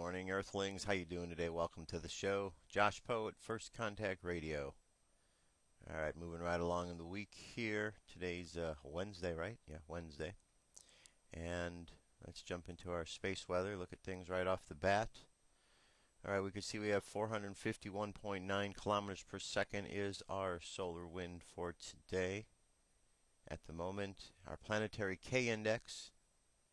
morning, Earthlings. How you doing today? Welcome to the show. Josh Poe at First Contact Radio. All right, moving right along in the week here. Today's Wednesday, right? Yeah, Wednesday. And let's jump into our space weather. Look at things right off the bat. All right, we can see we have 451.9 kilometers per second is our solar wind for today. At the moment, our planetary K-index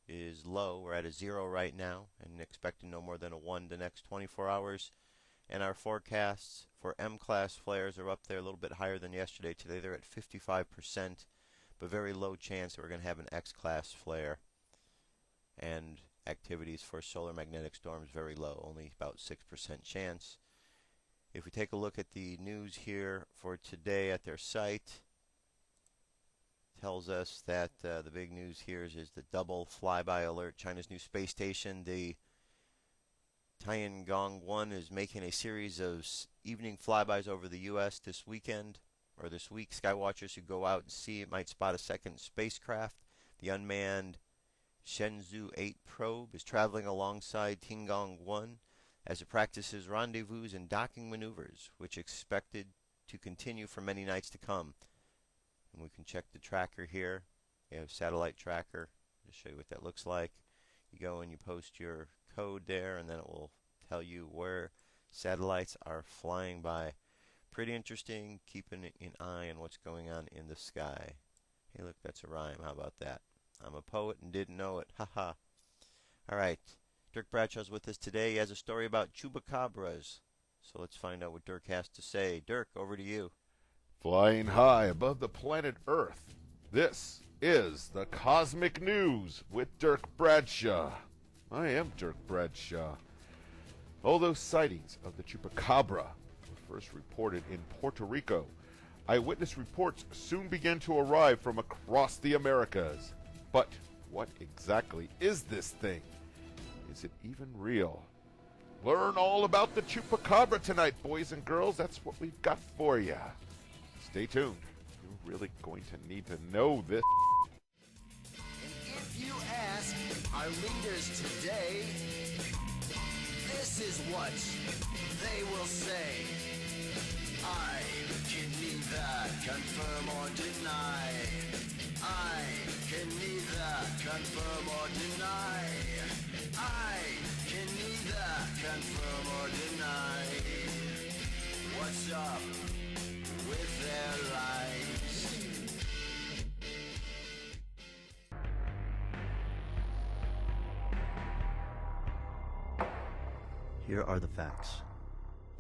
is low. We're at a 0 right now and expecting no more than a 1 the next 24 hours. And our forecasts for M-class flares are up there a little bit higher than yesterday. Today they're at 55%, but very low chance that we're going to have an X-class flare. And activities for solar magnetic storms very low, only about 6% chance. If we take a look at the news here for today at their site, tells us that the big news here is the double flyby alert. China's new space station, the Tiangong-1, is making a series of evening flybys over the U.S. this weekend, or this week. Skywatchers who go out and see it might spot a second spacecraft. The unmanned Shenzhou 8 probe is traveling alongside Tiangong-1 as it practices rendezvous and docking maneuvers, which expected to continue for many nights to come. And we can check the tracker here. We have a satellite tracker to show you what that looks like. You go and you post your code there, and then it will tell you where satellites are flying by. Pretty interesting, keeping an eye on what's going on in the sky. Hey, look, that's a rhyme. How about that? I'm a poet and didn't know it. Haha. All right. Dirk Bradshaw's with us today. He has a story about chupacabras. So let's find out what Dirk has to say. Dirk, over to you. Flying high above the planet Earth, this is the Cosmic News with Dirk Bradshaw. I am Dirk Bradshaw. All those sightings of the chupacabra were first reported in Puerto Rico. Eyewitness reports soon began to arrive from across the Americas. But what exactly is this thing? Is it even real? Learn all about the chupacabra tonight, boys and girls. That's what we've got for you. Stay tuned. You're really going to need to know this. And if you ask our leaders today, this is what they will say. I can neither confirm or deny. I can neither confirm or deny. I can neither confirm or deny. What's up with their lives? Here are the facts.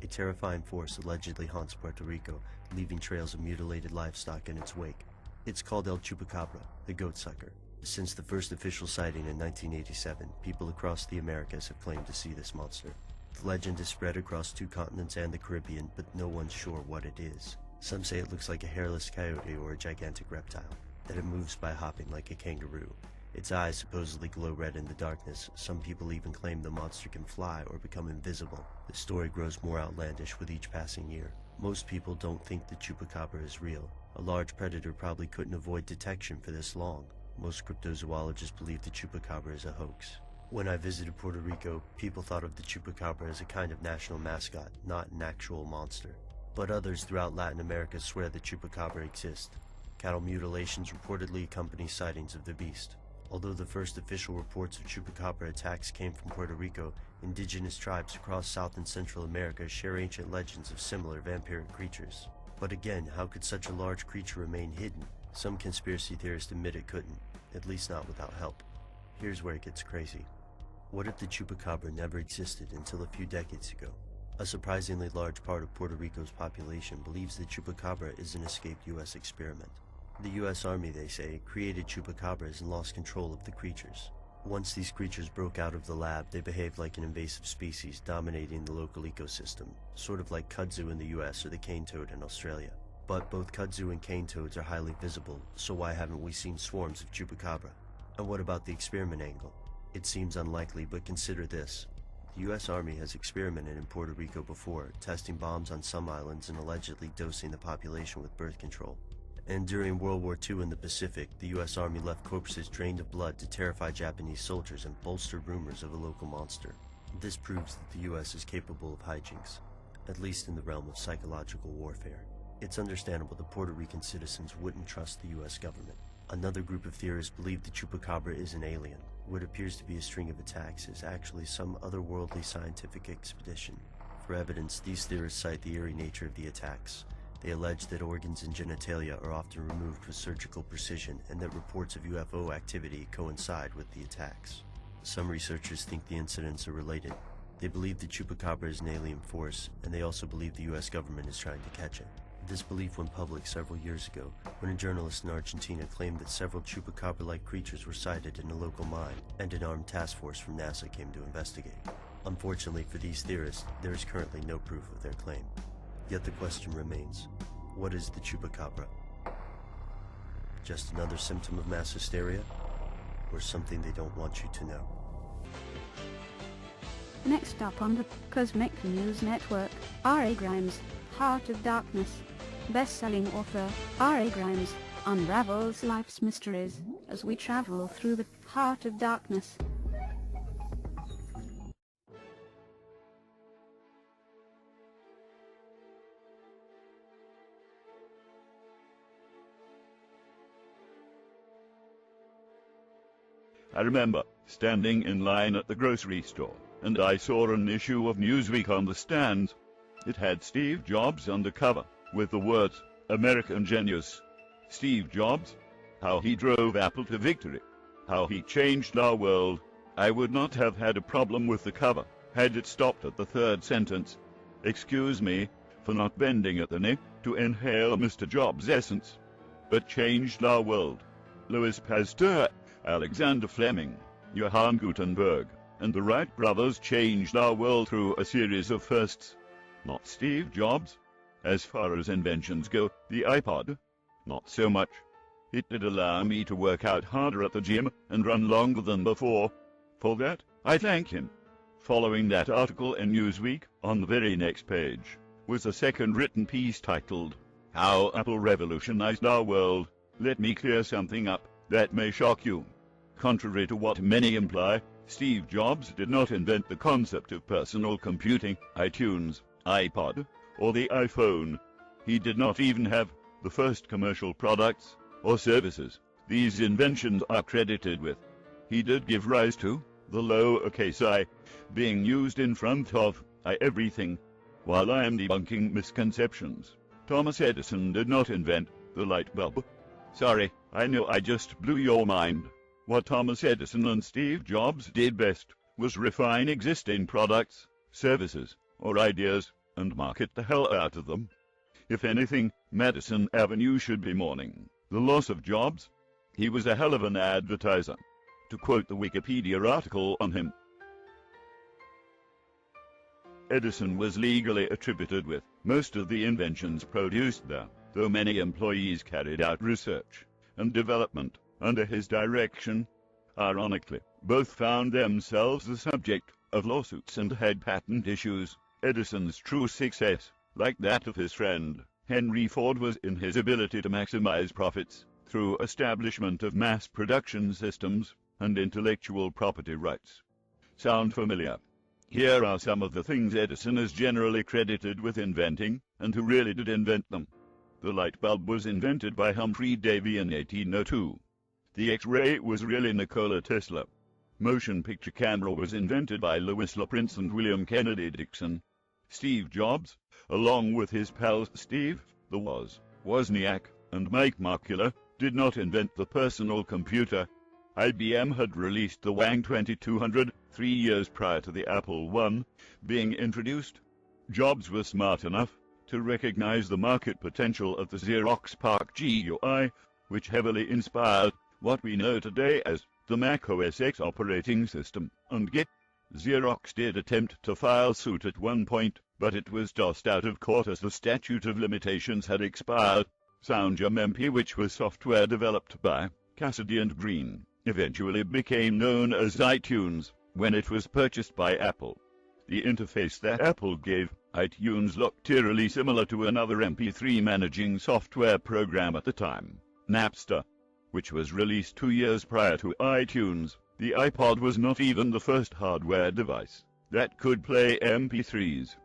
A terrifying force allegedly haunts Puerto Rico, leaving trails of mutilated livestock in its wake. It's called El Chupacabra, the goat sucker. Since the first official sighting in 1987, people across the Americas have claimed to see this monster. The legend is spread across 2 continents and the Caribbean, but no one's sure what it is. Some say it looks like a hairless coyote or a gigantic reptile, that it moves by hopping like a kangaroo. Its eyes supposedly glow red in the darkness. Some people even claim the monster can fly or become invisible. The story grows more outlandish with each passing year. Most people don't think the chupacabra is real. A large predator probably couldn't avoid detection for this long. Most cryptozoologists believe the chupacabra is a hoax. When I visited Puerto Rico, people thought of the chupacabra as a kind of national mascot, not an actual monster. But others throughout Latin America swear the chupacabra exists. Cattle mutilations reportedly accompany sightings of the beast. Although the first official reports of chupacabra attacks came from Puerto Rico, indigenous tribes across South and Central America share ancient legends of similar vampiric creatures. But again, how could such a large creature remain hidden? Some conspiracy theorists admit it couldn't, at least not without help. Here's where it gets crazy. What if the chupacabra never existed until a few decades ago? A surprisingly large part of Puerto Rico's population believes the chupacabra is an escaped U.S. experiment. The U.S. Army, they say, created chupacabras and lost control of the creatures. Once these creatures broke out of the lab, they behaved like an invasive species dominating the local ecosystem, sort of like kudzu in the U.S. or the cane toad in Australia. But both kudzu and cane toads are highly visible, so why haven't we seen swarms of chupacabra? And what about the experiment angle? It seems unlikely, but consider this. The U.S. Army has experimented in Puerto Rico before, testing bombs on some islands and allegedly dosing the population with birth control. And during World War II in the Pacific, the U.S. Army left corpses drained of blood to terrify Japanese soldiers and bolster rumors of a local monster. This proves that the U.S. is capable of hijinks, at least in the realm of psychological warfare. It's understandable that Puerto Rican citizens wouldn't trust the U.S. government. Another group of theorists believe the Chupacabra is an alien. What appears to be a string of attacks is actually some otherworldly scientific expedition. For evidence, these theorists cite the eerie nature of the attacks. They allege that organs and genitalia are often removed with surgical precision and that reports of UFO activity coincide with the attacks. Some researchers think the incidents are related. They believe the Chupacabra is an alien force, and they also believe the U.S. government is trying to catch it. This belief went public several years ago, when a journalist in Argentina claimed that several Chupacabra-like creatures were sighted in a local mine, and an armed task force from NASA came to investigate. Unfortunately for these theorists, there is currently no proof of their claim. Yet the question remains, what is the Chupacabra? Just another symptom of mass hysteria? Or something they don't want you to know? Next up on the Cosmic News Network, R.A. Grimes, Heart of Darkness. Best-selling author, R.A. Grimes, unravels life's mysteries as we travel through the heart of darkness. I remember standing in line at the grocery store, and I saw an issue of Newsweek on the stands. It had Steve Jobs on the cover, with the words, "American Genius." Steve Jobs, how he drove Apple to victory, how he changed our world. I would not have had a problem with the cover, had it stopped at the third sentence. Excuse me for not bending at the knee to inhale Mr. Jobs' essence, but changed our world. Louis Pasteur, Alexander Fleming, Johann Gutenberg, and the Wright brothers changed our world through a series of firsts. Not Steve Jobs. As far as inventions go, the iPod, not so much. It did allow me to work out harder at the gym and run longer than before. For that, I thank him. Following that article in Newsweek, on the very next page, was a second written piece titled, "How Apple Revolutionized Our World." Let me clear something up that may shock you. Contrary to what many imply, Steve Jobs did not invent the concept of personal computing, iTunes, iPod, or the iPhone. He did not even have the first commercial products or services these inventions are credited with. He did give rise to the lowercase I being used in front of everything, while I am debunking misconceptions. Thomas Edison did not invent the light bulb. Sorry, I know I just blew your mind. What Thomas Edison and Steve Jobs did best was refine existing products, services, or ideas, and market the hell out of them. If anything, Madison Avenue should be mourning the loss of Jobs. He was a hell of an advertiser. To quote the Wikipedia article on him, Edison was legally attributed with most of the inventions produced there, though many employees carried out research and development under his direction. Ironically, both found themselves the subject of lawsuits and had patent issues. Edison's true success, like that of his friend Henry Ford, was in his ability to maximize profits through establishment of mass production systems and intellectual property rights. Sound familiar? Here are some of the things Edison is generally credited with inventing, and who really did invent them. The light bulb was invented by Humphrey Davy in 1802. The X-ray was really Nikola Tesla. Motion picture camera was invented by Louis Le Prince and William Kennedy Dixon. Steve Jobs, along with his pals Steve the Wozniak and Mike Markula, did not invent the personal computer. IBM had released the Wang 2200 3 years prior to the Apple I being introduced. Jobs was smart enough to recognize the market potential of the Xerox PARC GUI, which heavily inspired what we know today as the Mac OS X operating system, and Git. Xerox did attempt to file suit at one point, but it was tossed out of court as the statute of limitations had expired. SoundJam, which was software developed by Cassidy and Green, eventually became known as iTunes when it was purchased by Apple. The interface that Apple gave iTunes looked eerily similar to another MP3 managing software program at the time, Napster, which was released 2 years prior to iTunes. The iPod was not even the first hardware device that could play MP3s.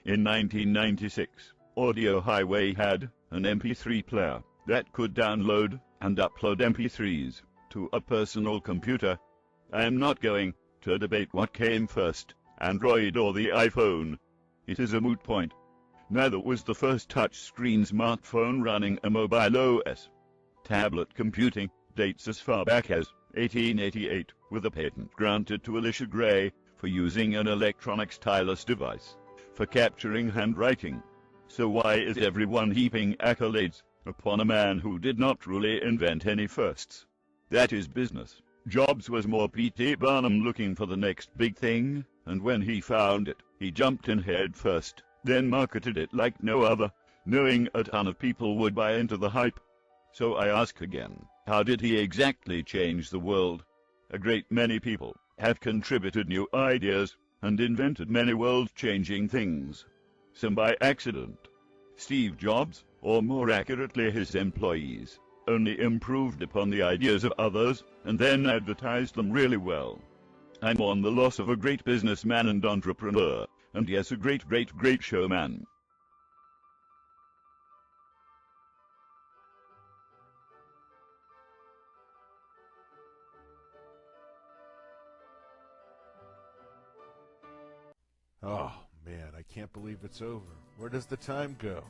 In 1996, Audio Highway had an MP3 player that could download and upload MP3s to a personal computer. I am not going to debate what came first, Android or the iPhone. It is a moot point. Neither was the first touch-screen smartphone running a mobile OS. Tablet computing dates as far back as 1888, with a patent granted to Alicia Gray for using an electronic stylus device for capturing handwriting. So why is everyone heaping accolades upon a man who did not truly invent any firsts? That is business. Jobs was more P.T. Barnum looking for the next big thing, and when he found it, he jumped in head first, then marketed it like no other, knowing a ton of people would buy into the hype. So I ask again, how did he exactly change the world? A great many people have contributed new ideas and invented many world-changing things. Some by accident. Steve Jobs, or more accurately his employees, only improved upon the ideas of others and then advertised them really well. I mourn the loss of a great businessman and entrepreneur, and yes, a great showman. Oh, man, I can't believe it's over. Where does the time go?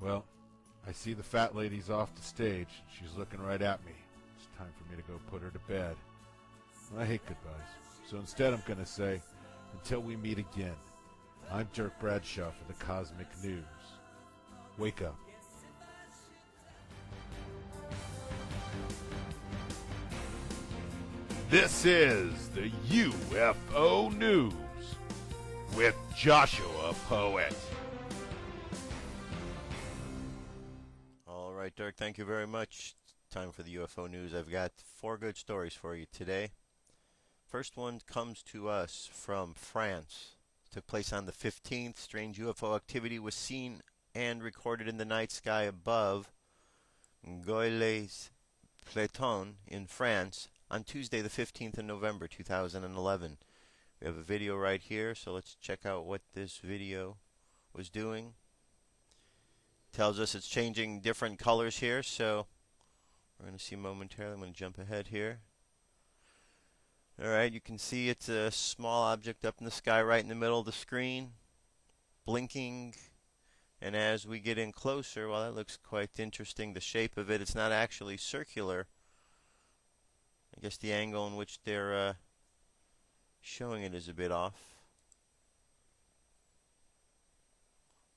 Well, I see the fat lady's off the stage. She's looking right at me. It's time for me to go put her to bed. I hate goodbyes. So instead I'm going to say, until we meet again, I'm Dirk Bradshaw for the Cosmic News. Wake up. This is the UFO News with Joshua Poet. All right, Dirk, thank you very much. Time for the UFO news. I've got 4 good stories for you today. First one comes to us from France. It took place on the 15th. Strange UFO activity was seen and recorded in the night sky above Goyles-Platon in France on Tuesday the 15th of November 2011. We have a video right here, so let's check out what this video was doing. Tells us it's changing different colors here, so we're going to see momentarily. I'm going to jump ahead here. Alright, you can see it's a small object up in the sky right in the middle of the screen, blinking, and as we get in closer, well, that looks quite interesting. The shape of it, it's not actually circular. I guess the angle in which they're showing it is a bit off.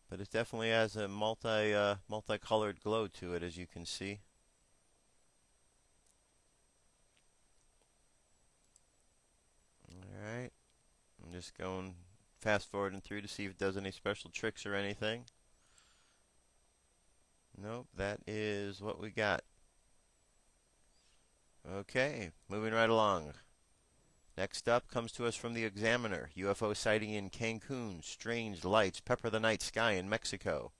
But it definitely has a multicolored glow to it, as you can see. Alright, I'm just going fast forwarding through to see if it does any special tricks or anything. Nope, that is what we got. Okay, moving right along. Next up comes to us from the Examiner. UFO sighting in Cancun. Strange lights pepper the night sky in Mexico.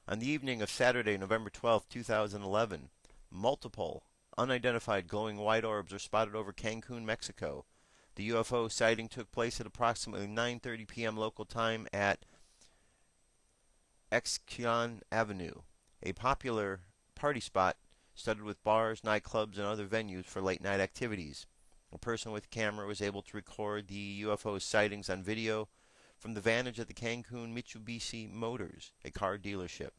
On the evening of Saturday, November 12, 2011, multiple unidentified glowing white orbs are spotted over Cancun, Mexico. The UFO sighting took place at approximately 9:30 p.m. local time at Exquion Avenue, a popular party spot studded with bars, nightclubs, and other venues for late-night activities. A person with a camera was able to record the UFO sightings on video from the vantage of the Cancun Mitsubishi Motors, a car dealership.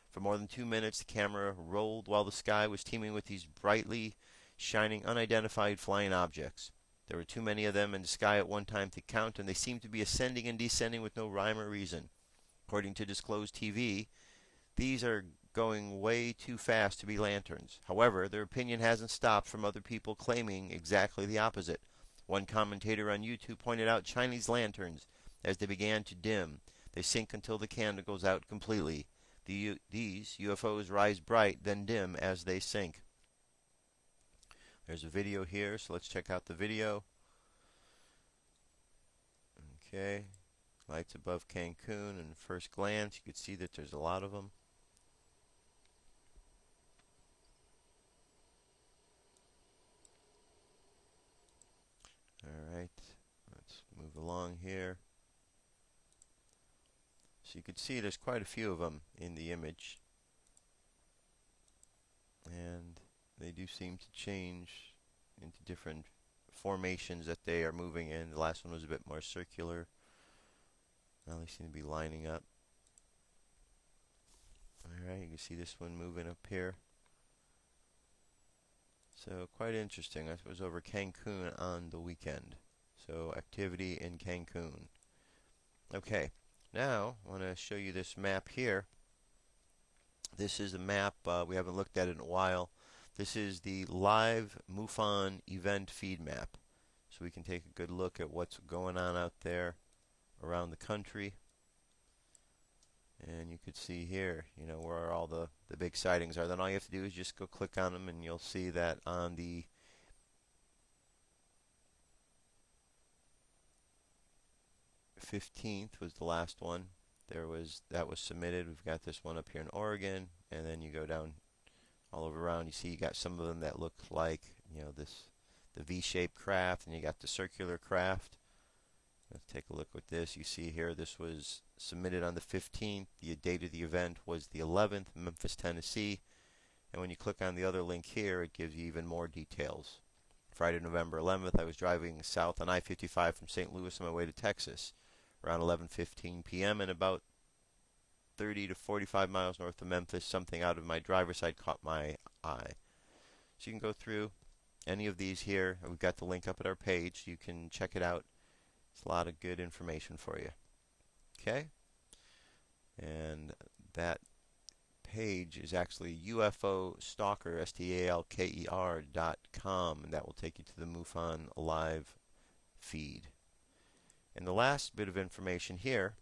For more than 2 minutes, the camera rolled while the sky was teeming with these brightly shining, unidentified flying objects. There were too many of them in the sky at one time to count, and they seemed to be ascending and descending with no rhyme or reason. According to Disclosed TV, these are going way too fast to be lanterns. However, their opinion hasn't stopped from other people claiming exactly the opposite. One commentator on YouTube pointed out Chinese lanterns, as they began to dim, they sink until the candle goes out completely. These UFOs rise bright, then dim as they sink. There's a video here, so let's check out the video. Okay, lights above Cancun, and first glance, you can see that there's a lot of them. Alright, let's move Move along here. So you can see there's quite a few of them in the image. And they do seem to change into different formations that they are moving in. The last one was a bit more circular. Now they seem to be lining up. Alright, you can see this one moving up here. So quite interesting. I was over Cancun on the weekend. So activity in Cancun. Okay, now I want to show you this map here. This is a map, we haven't looked at it in a while. This is the live MUFON event feed map. So we can take a good look at what's going on out there around the country. And you could see here, you know, where all the big sightings are. Then all you have to do is just go click on them and you'll see that on the '15th was the last one. That was submitted. We've got this one up here in Oregon, and then you go down all over around. You see you got some of them that look like, you know, the V-shaped craft, and you got the circular craft. Let's take a look at this. You see here this was submitted on the 15th. The date of the event was the 11th, Memphis, Tennessee. And when you click on the other link here, it gives you even more details. Friday, November 11th, I was driving south on I-55 from St. Louis on my way to Texas around 11:15 p.m. and about 30 to 45 miles north of Memphis, something out of my driver's side caught my eye. So you can go through any of these here. We've got the link up at our page. You can check it out. It's a lot of good information for you. Okay? And that page is actually UFO Stalker, STALKER.com, and that will take you to the MUFON live feed. And the last bit of information here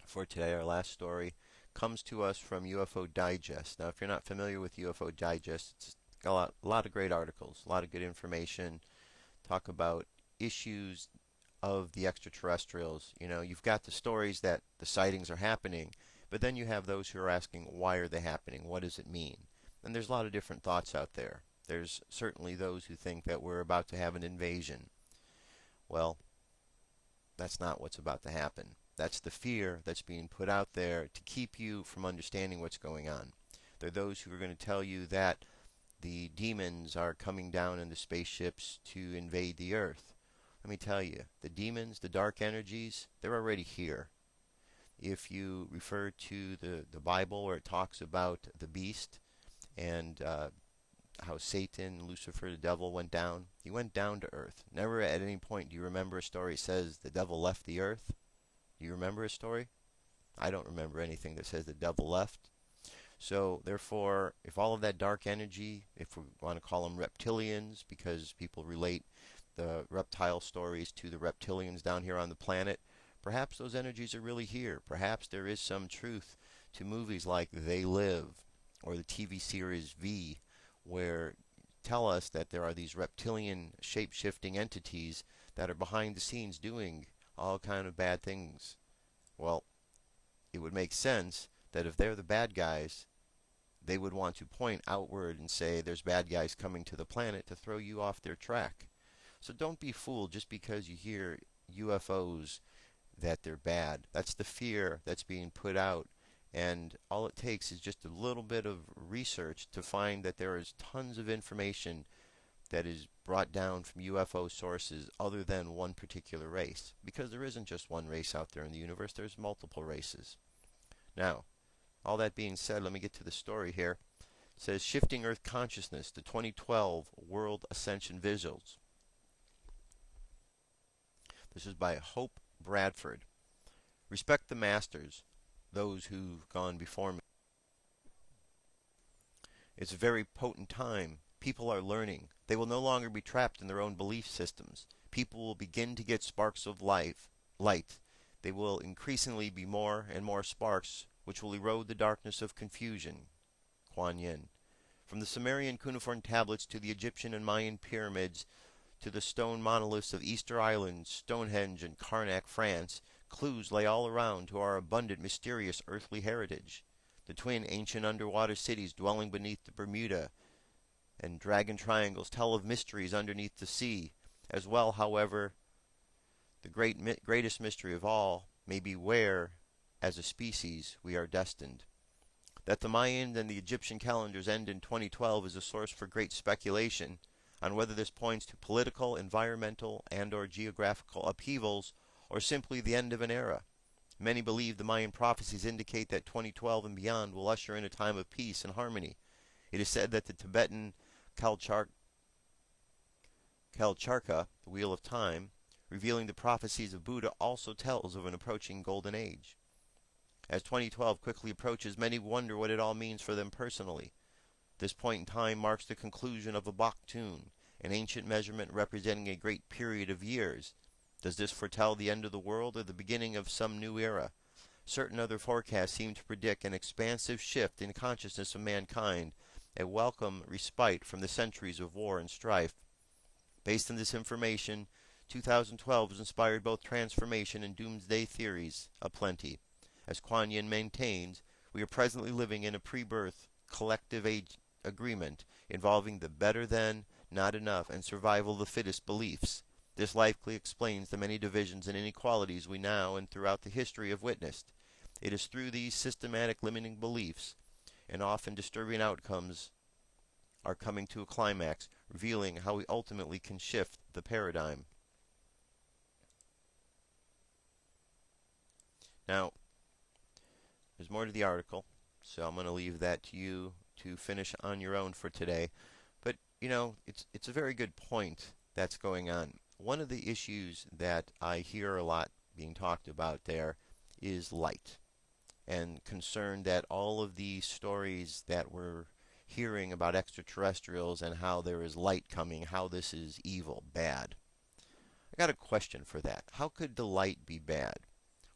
for today, our last story, comes to us from UFO Digest. Now, if you're not familiar with UFO Digest, it's got a lot of great articles, a lot of good information, talk about issues of the extraterrestrials. You know, you've got the stories that the sightings are happening, but then you have those who are asking, why are they happening? What does it mean? And there's a lot of different thoughts out there. There's certainly those who think that we're about to have an invasion. Well, that's not what's about to happen. That's the fear that's being put out there to keep you from understanding what's going on. There are those who are going to tell you that the demons are coming down in the spaceships to invade the Earth. Let me tell you, the demons, the dark energies, they're already here. If you refer to the Bible where it talks about the beast and how Satan, Lucifer, the devil went down, he went down to Earth. Never at any point do you remember a story that says the devil left the Earth. Do you remember a story? I don't remember anything that says the devil left. So therefore, if all of that dark energy, if we want to call them reptilians, because people relate the reptile stories to the reptilians down here on the planet, perhaps those energies are really here. Perhaps there is some truth to movies like They Live or the TV series V, where tell us that there are these reptilian shape-shifting entities that are behind the scenes doing all kind of bad things. Well, it would make sense that if they're the bad guys, they would want to point outward and say there's bad guys coming to the planet to throw you off their track. So don't be fooled just because you hear UFOs that they're bad. That's the fear that's being put out. And all it takes is just a little bit of research to find that there is tons of information that is brought down from UFO sources other than one particular race. Because there isn't just one race out there in the universe, there's multiple races. Now, all that being said, let me get to the story here. It says, Shifting Earth Consciousness, the 2012 World Ascension Visuals. This is by Hope Bradford. Respect the masters, those who've gone before me. It's a very potent time. People are learning. They will no longer be trapped in their own belief systems. People will begin to get sparks of light. They will increasingly be more and more sparks, which will erode the darkness of confusion. Kuan Yin. From the Sumerian cuneiform tablets to the Egyptian and Mayan pyramids to the stone monoliths of Easter Island, Stonehenge, and Karnak, France, clues lay all around to our abundant, mysterious earthly heritage. The twin ancient underwater cities dwelling beneath the Bermuda and Dragon Triangles tell of mysteries underneath the sea. As well, however, The greatest mystery of all may be where, as a species, we are destined. That the Mayan and the Egyptian calendars end in 2012 is a source for great speculation on whether this points to political, environmental, and/or geographical upheavals, or simply the end of an era. Many believe the Mayan prophecies indicate that 2012 and beyond will usher in a time of peace and harmony. It is said that the Tibetan Kalcharka, the Wheel of Time, revealing the prophecies of Buddha, also tells of an approaching golden age. As 2012 quickly approaches, many wonder what it all means for them personally. This point in time marks the conclusion of a Baktun, an ancient measurement representing a great period of years. Does this foretell the end of the world or the beginning of some new era? Certain other forecasts seem to predict an expansive shift in consciousness of mankind, a welcome respite from the centuries of war and strife. Based on this information, 2012 has inspired both transformation and doomsday theories aplenty. As Kuan Yin maintains, we are presently living in a pre-birth collective age agreement involving the better than, not enough, and survival of the fittest beliefs. This likely explains the many divisions and inequalities we now and throughout the history have witnessed. It is through these systematic limiting beliefs and often disturbing outcomes are coming to a climax, revealing how we ultimately can shift the paradigm. Now, there's more to the article, so I'm going to leave that to you to finish on your own for today. But, it's a very good point that's going on. One of the issues that I hear a lot being talked about there is light, and concern that all of these stories that we're hearing about extraterrestrials and how there is light coming, how this is evil, bad. I got a question for that. How could the light be bad?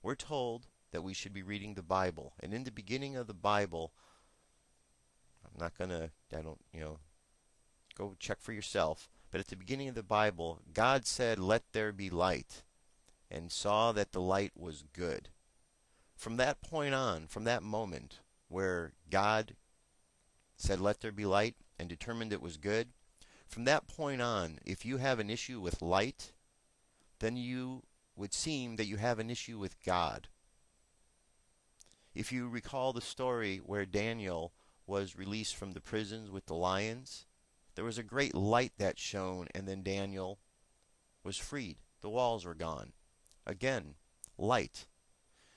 We're told that we should be reading the Bible, and in the beginning of the Bible, go check for yourself, but at the beginning of the Bible, God said, "Let there be light," and saw that the light was good. From that point on, from that moment where God said, "Let there be light," and determined it was good, from that point on, if you have an issue with light, then you would seem that you have an issue with God. If you recall the story where Daniel was released from the prisons with the lions, there was a great light that shone, and then Daniel was freed. The walls were gone. Again, light.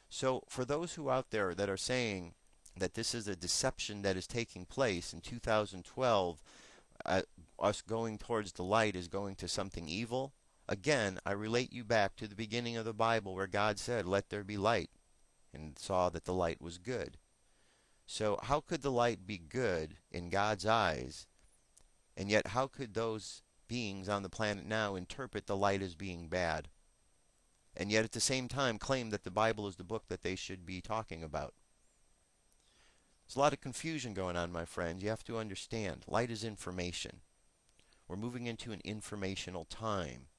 So for those who out there that are saying that this is a deception that is taking place in 2012, us going towards the light is going to something evil, again, I relate you back to the beginning of the Bible where God said, "Let there be light," and saw that the light was good. So how could the light be good in God's eyes, and yet how could those beings on the planet now interpret the light as being bad, and yet at the same time claim that the Bible is the book that they should be talking about? There's a lot of confusion going on, my friends. You have to understand, light is information. We're moving into an informational time.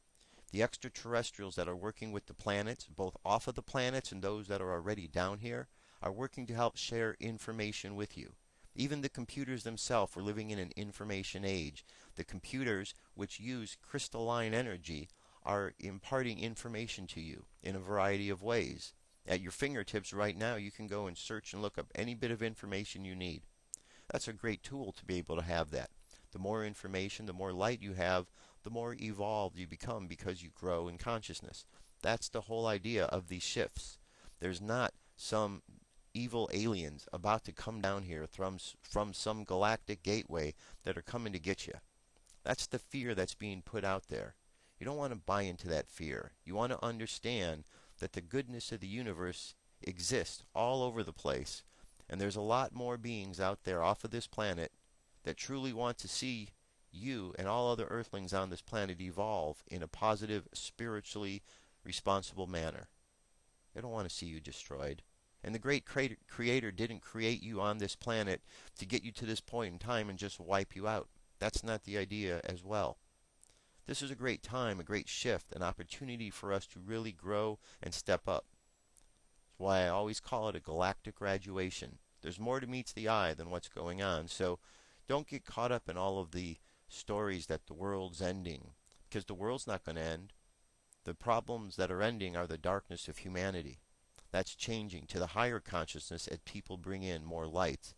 The extraterrestrials that are working with the planets, both off of the planets and those that are already down here, are working to help share information with you. Even the computers themselves, we're living in an information age. The computers, which use crystalline energy, are imparting information to you in a variety of ways. At your fingertips right now, you can go and search and look up any bit of information you need. That's a great tool to be able to have that. The more information, the more light you have, the more evolved you become because you grow in consciousness. That's the whole idea of these shifts. There's not some evil aliens about to come down here from some galactic gateway that are coming to get you. That's the fear that's being put out there. You don't want to buy into that fear. You want to understand that the goodness of the universe exists all over the place, and there's a lot more beings out there off of this planet that truly want to see you and all other earthlings on this planet evolve in a positive, spiritually responsible manner. They don't want to see you destroyed. And the great creator didn't create you on this planet to get you to this point in time and just wipe you out. That's not the idea as well. This is a great time, a great shift, an opportunity for us to really grow and step up. That's why I always call it a galactic graduation. There's more to meets the eye than what's going on. So don't get caught up in all of the stories that the world's ending, because the world's not going to end. The problems that are ending are the darkness of humanity. That's changing to the higher consciousness as people bring in more light,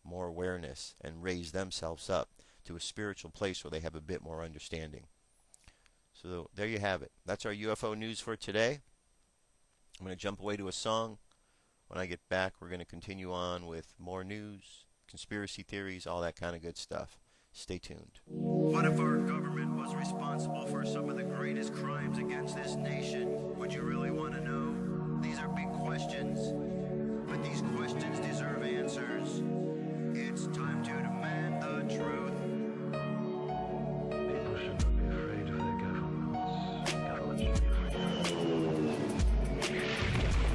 more awareness, and raise themselves up to a spiritual place where they have a bit more understanding. So there you have it. That's our UFO news for today. I'm going to jump away to a song. When I get back, we're going to continue on with more news, conspiracy theories, all that kind of good stuff. Stay tuned. What if our government was responsible for some of the greatest crimes against this nation? Would you really want to know? These are big questions, but these questions deserve answers. It's time to demand the truth. People should not be afraid of their governments. Governments should be afraid of them.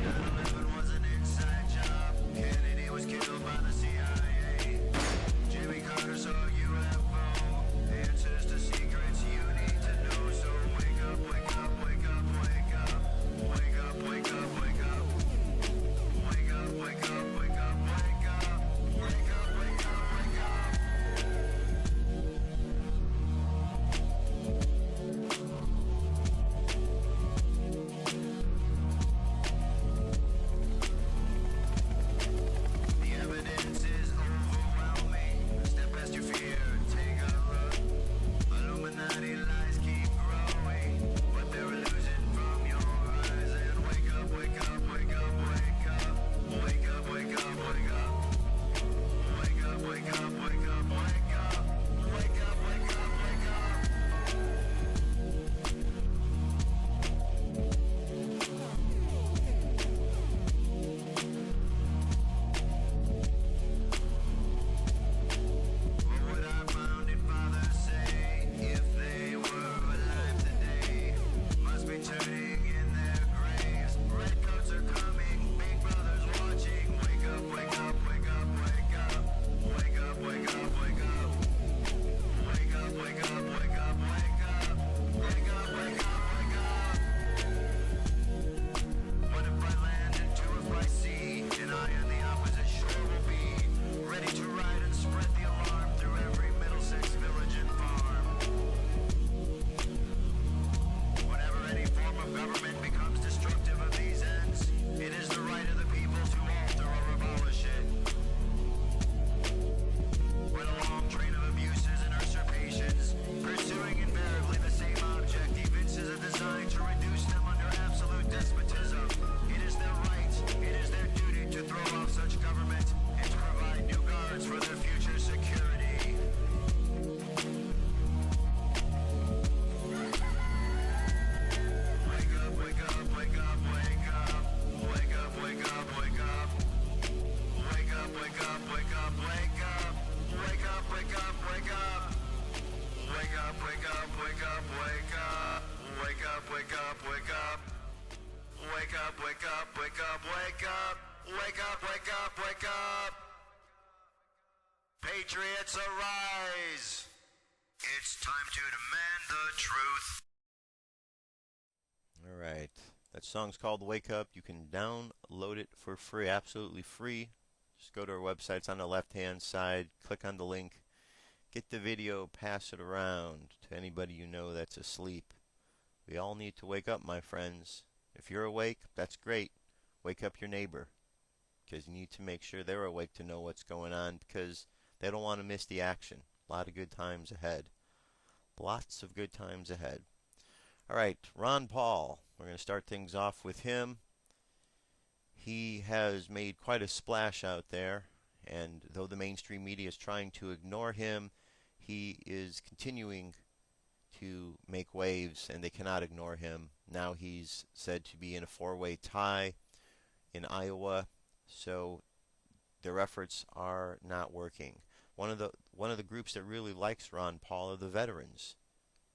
9/11 was an inside job. Kennedy was killed by the CIA. Jimmy Carter saw UFO. Answers to secrets you need to know. So wake up, wake up, wake up, wake up. Wake up, wake up, wake up. Wake up, wake up, wake up, wake up. Wake up, wake up, wake up. The evidence is overwhelming. Step past your fear, take a look. Illuminati lies keep growing, but they're losing from your eyes. And wake up, wake up, wake up, wake up. Wake up, wake up, wake up. Wake up, wake up, wake up, wake up. Wake up, wake up, wake up. What would our founding fathers say if they were alive today? Must be turning in their graves. Redcoats are coming, big brothers watching. Wake up, wake up, wake up, wake up. Wake up, wake up, wake up. Wake up, wake up, wake up, wake up. Wake up, wake up, wake up. What if I land and two if I see? And I on the opposite shore will be ready to ride and spread the alarm through every Middlesex village and farm. Whenever any form of government becomes destructive of these ends, it is the right of the people to alter or abolish it. When a long train of abuses and usurpations, pursuing invariably the same object, evinces a design to reduce them under absolute despotism, it is their right, it is their duty to throw off such government and to provide new guards for their future security. Wake up, wake up, wake up, wake up. Wake up, wake up, wake up. Wake up, wake up, wake up, wake up. Wake up, wake up, wake up. Wake up, wake up, wake up, wake up. Wake up, wake up, wake up. Wake up, wake up, wake up, wake up. Wake up, wake up, wake up. Patriots arise. It's time to demand the truth. All right. That song's called Wake Up. You can download it for free, absolutely free. Just go to our website. It's on the left-hand side. Click on the link. Get the video, pass it around to anybody you know that's asleep. We all need to wake up, my friends. If you're awake, that's great. Wake up your neighbor, because you need to make sure they're awake to know what's going on, because they don't want to miss the action. A lot of good times ahead. Lots of good times ahead. All right, Ron Paul. We're going to start things off with him. He has made quite a splash out there, and though the mainstream media is trying to ignore him, he is continuing to make waves, and they cannot ignore him. Now he's said to be in a four-way tie in Iowa, so their efforts are not working. One of the groups that really likes Ron Paul are the veterans.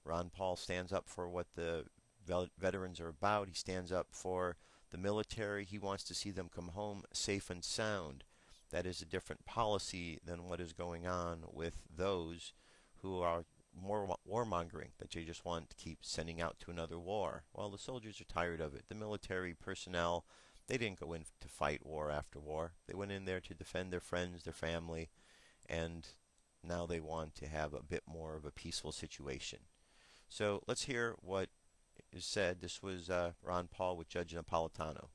Ron Paul stands up for what the veterans are about. He stands up for the military. He wants to see them come home safe and sound. That is a different policy than what is going on with those who are more warmongering, that they just want to keep sending out to another war. Well, the soldiers are tired of it. The military personnel, they didn't go in to fight war after war. They went in there to defend their friends, their family, and now they want to have a bit more of a peaceful situation. So let's hear what is said. This was Ron Paul with Judge Napolitano.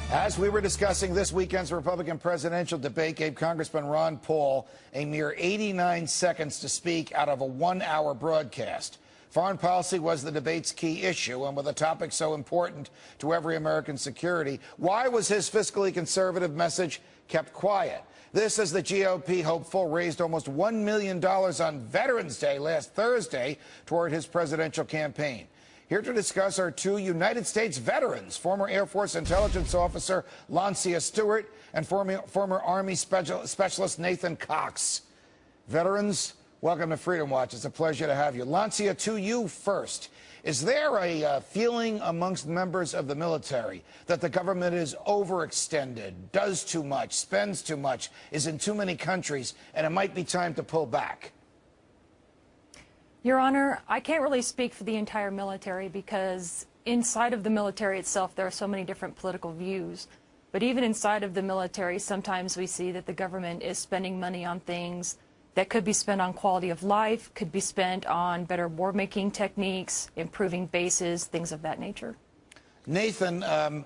As we were discussing, this weekend's Republican presidential debate gave Congressman Ron Paul a mere 89 seconds to speak out of a 1-hour broadcast. Foreign policy was the debate's key issue, and with a topic so important to every American's security, why was his fiscally conservative message kept quiet? This, as the GOP hopeful raised almost $1 million on Veterans Day last Thursday toward his presidential campaign. Here to discuss are two United States veterans, former Air Force intelligence officer Lancia Stewart and former Army specialist Nathan Cox. Veterans, welcome to Freedom Watch. It's a pleasure to have you. Lancia, to you first. Is there a feeling amongst members of the military that the government is overextended, does too much, spends too much, is in too many countries, and it might be time to pull back? Your Honor, I can't really speak for the entire military because inside of the military itself there are so many different political views. But even inside of the military, sometimes we see that the government is spending money on things that could be spent on quality of life, could be spent on better war-making techniques, improving bases, things of that nature. Nathan,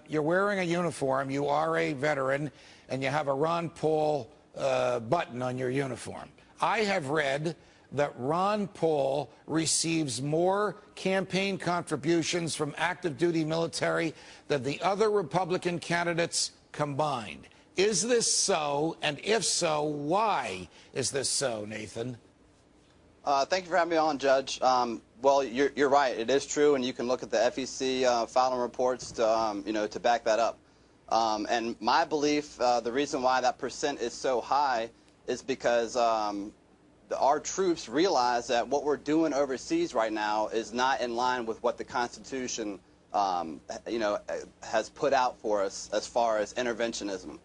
you're wearing a uniform, you are a veteran, and you have a Ron Paul button on your uniform. I have read that Ron Paul receives more campaign contributions from active duty military than the other Republican candidates combined. Is this so? And if so, why is this so, Nathan? Thank you for having me on, Judge. Well, you're right. It is true, and you can look at the FEC filing reports to, to back that up. And my belief, the reason why that percent is so high is because our troops realize that what we're doing overseas right now is not in line with what the Constitution, has put out for us as far as interventionism.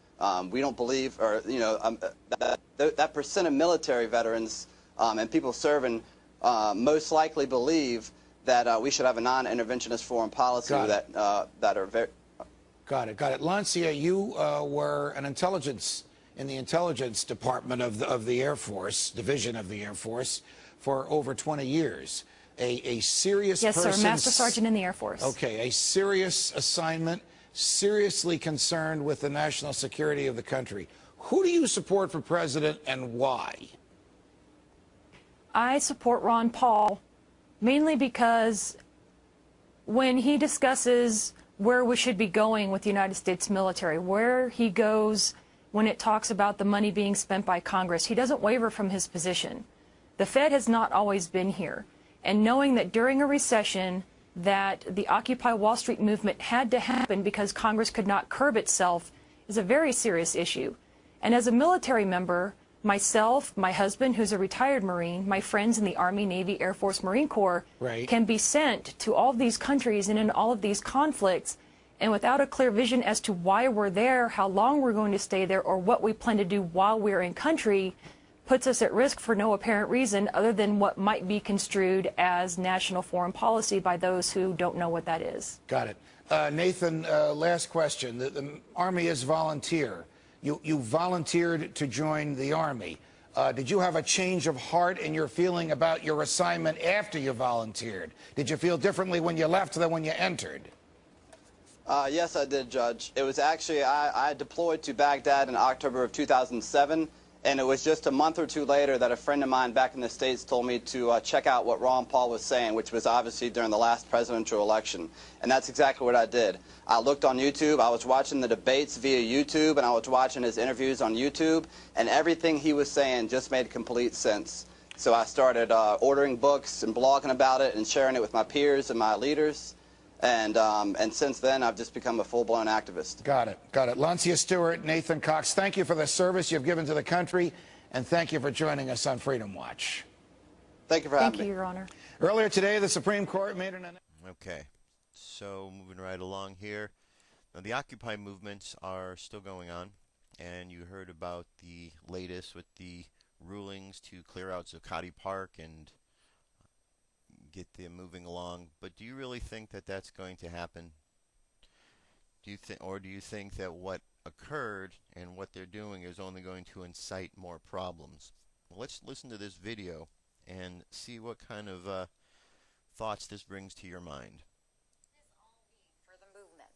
We don't believe, or that percent of military veterans and people serving most likely believe that we should have a non-interventionist foreign policy that are very. Got it. Lancia, you were an intelligence in the intelligence department of the Air Force, division of the Air Force, for over 20 years. A serious yes, person. Yes, sir. Master Sergeant in the Air Force. Okay, a serious assignment, seriously concerned with the national security of the country. Who do you support for president and why? I support Ron Paul mainly because when he discusses where we should be going with the United States military, where he goes when it talks about the money being spent by Congress, he doesn't waver from his position. The Fed has not always been here. And knowing that during a recession that the Occupy Wall Street movement had to happen because Congress could not curb itself is a very serious issue. And as a military member, myself, my husband, who's a retired Marine, my friends in the Army, Navy, Air Force, Marine Corps can be sent to all of these countries and in all of these conflicts, and without a clear vision as to why we're there, how long we're going to stay there, or what we plan to do while we're in country, puts us at risk for no apparent reason other than what might be construed as national foreign policy by those who don't know what that is. Got it. Nathan, last question. The Army is volunteer. You volunteered to join the Army. Did you have a change of heart in your feeling about your assignment after you volunteered? Did you feel differently when you left than when you entered? Yes, I did, Judge. It was actually, I deployed to Baghdad in October of 2007, and it was just a month or two later that a friend of mine back in the States told me to check out what Ron Paul was saying, which was obviously during the last presidential election. And that's exactly what I did. I looked on YouTube, I was watching the debates via YouTube, and I was watching his interviews on YouTube, and everything he was saying just made complete sense. So I started ordering books and blogging about it and sharing it with my peers and my leaders. And since then, I've just become a full-blown activist. Got it. Lancia Stewart, Nathan Cox, thank you for the service you've given to the country, and thank you for joining us on Freedom Watch. Thank you for having me. Thank you, Your Honor. Earlier today, the Supreme Court made an announcement. Okay, so moving right along here. Now, the Occupy movements are still going on, and you heard about the latest with the rulings to clear out Zuccotti Park and get them moving along. But do you really think that that's going to happen? Do you think that what occurred and what they're doing is only going to incite more problems? Well, let's listen to this video and see what kind of thoughts this brings to your mind. For the movement.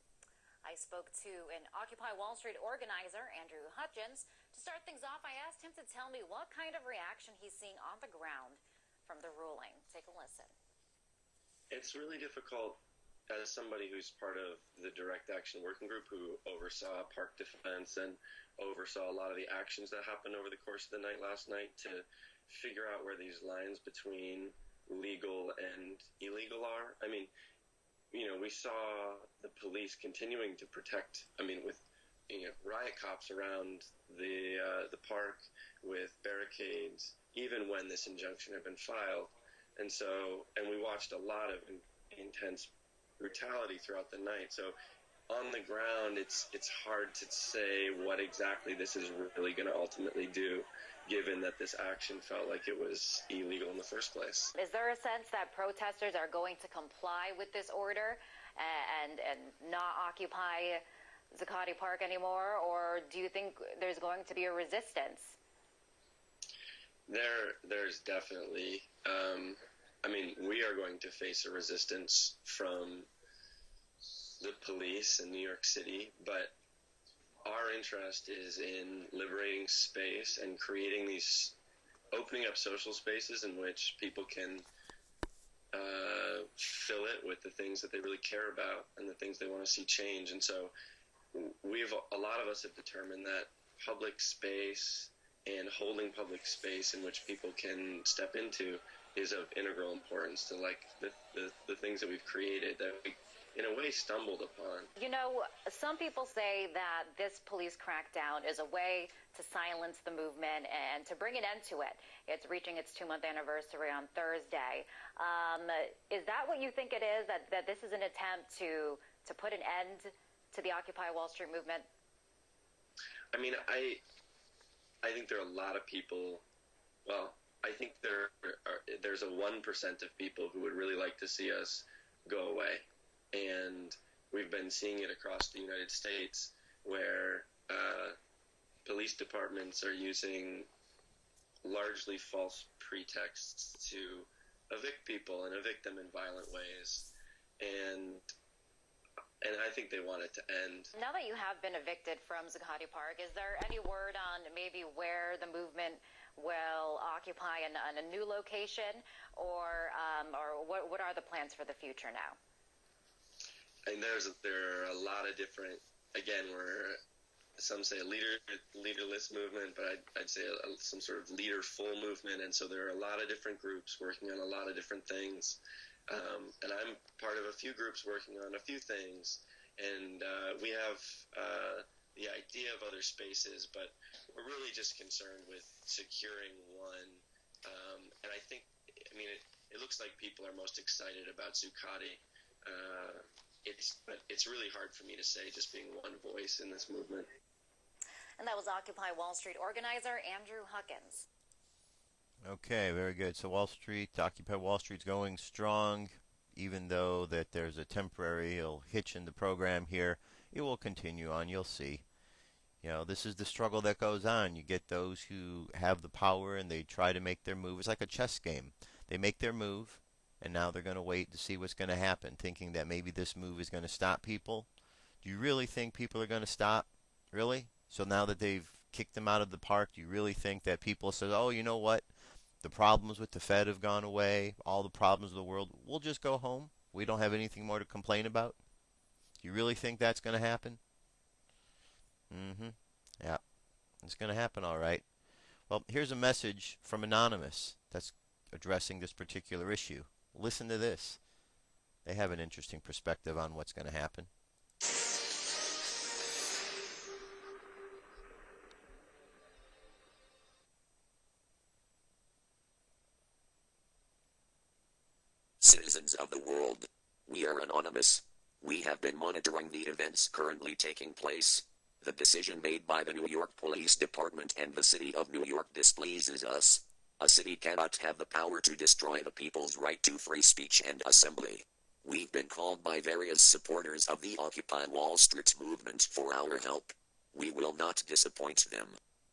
I spoke to an Occupy Wall Street organizer, Andrew Hutchins. To start things off, I asked him to tell me what kind of reaction he's seeing on the ground from the ruling. Take a listen. It's really difficult as somebody who's part of the direct action working group who oversaw park defense and oversaw a lot of the actions that happened over the course of the night last night to figure out where these lines between legal and illegal are. I mean, you know, we saw the police continuing to protect, with, riot cops around the park with barricades, even when this injunction had been filed. And we watched a lot of intense brutality throughout the night. So on the ground, it's hard to say what exactly this is really going to ultimately do, given that this action felt like it was illegal in the first place. Is there a sense that protesters are going to comply with this order and not occupy Zuccotti Park anymore, or do you think there's going to be a resistance? There's definitely, we are going to face a resistance from the police in New York City, but our interest is in liberating space and creating opening up social spaces in which people can fill it with the things that they really care about and the things they want to see change. And so a lot of us have determined that public space and holding public space in which people can step into is of integral importance to the things that we've created that we in a way stumbled upon. You know, some people say that this police crackdown is a way to silence the movement and to bring an end to it. It's reaching its 2-month anniversary on Thursday. Is that what you think it is, that this is an attempt to put an end to the Occupy Wall Street movement? I think there are a lot of people, I think there's a 1% of people who would really like to see us go away. And we've been seeing it across the United States where police departments are using largely false pretexts to evict people and evict them in violent ways. And I think they want it to end. Now that you have been evicted from Zuccotti Park, is there any word on maybe where the movement will occupy in a new location, or what are the plans for the future now? And there are a lot of different, again, some say a leaderless movement, but I'd say some sort of leaderful movement. And so there are a lot of different groups working on a lot of different things. And I'm part of a few groups working on a few things. And we have the idea of other spaces, but we're really just concerned with securing one. And I think, it looks like people are most excited about Zuccotti. But it's really hard for me to say, just being one voice in this movement. And that was Occupy Wall Street organizer Andrew Hutchins. Okay, very good. So Occupy Wall Street's going strong, even though that there's a temporary hitch in the program here. It will continue on, you'll see. This is the struggle that goes on. You get those who have the power and they try to make their move. It's like a chess game. They make their move, and now they're going to wait to see what's going to happen, thinking that maybe this move is going to stop people. Do you really think people are going to stop? Really? So now that they've kicked them out of the park, do you really think that people say, oh, you know what? The problems with the Fed have gone away. All the problems of the world. We'll just go home. We don't have anything more to complain about. Do you really think that's going to happen? Yeah. It's going to happen, all right. Well, here's a message from Anonymous that's addressing this particular issue. Listen to this. They have an interesting perspective on what's going to happen. Citizens of the world, we are anonymous. We have been monitoring the events currently taking place. The decision made by the New York Police Department and the City of New York displeases us. A city cannot have the power to destroy the people's right to free speech and assembly. We've been called by various supporters of the Occupy Wall Street movement for our help. We will not disappoint them.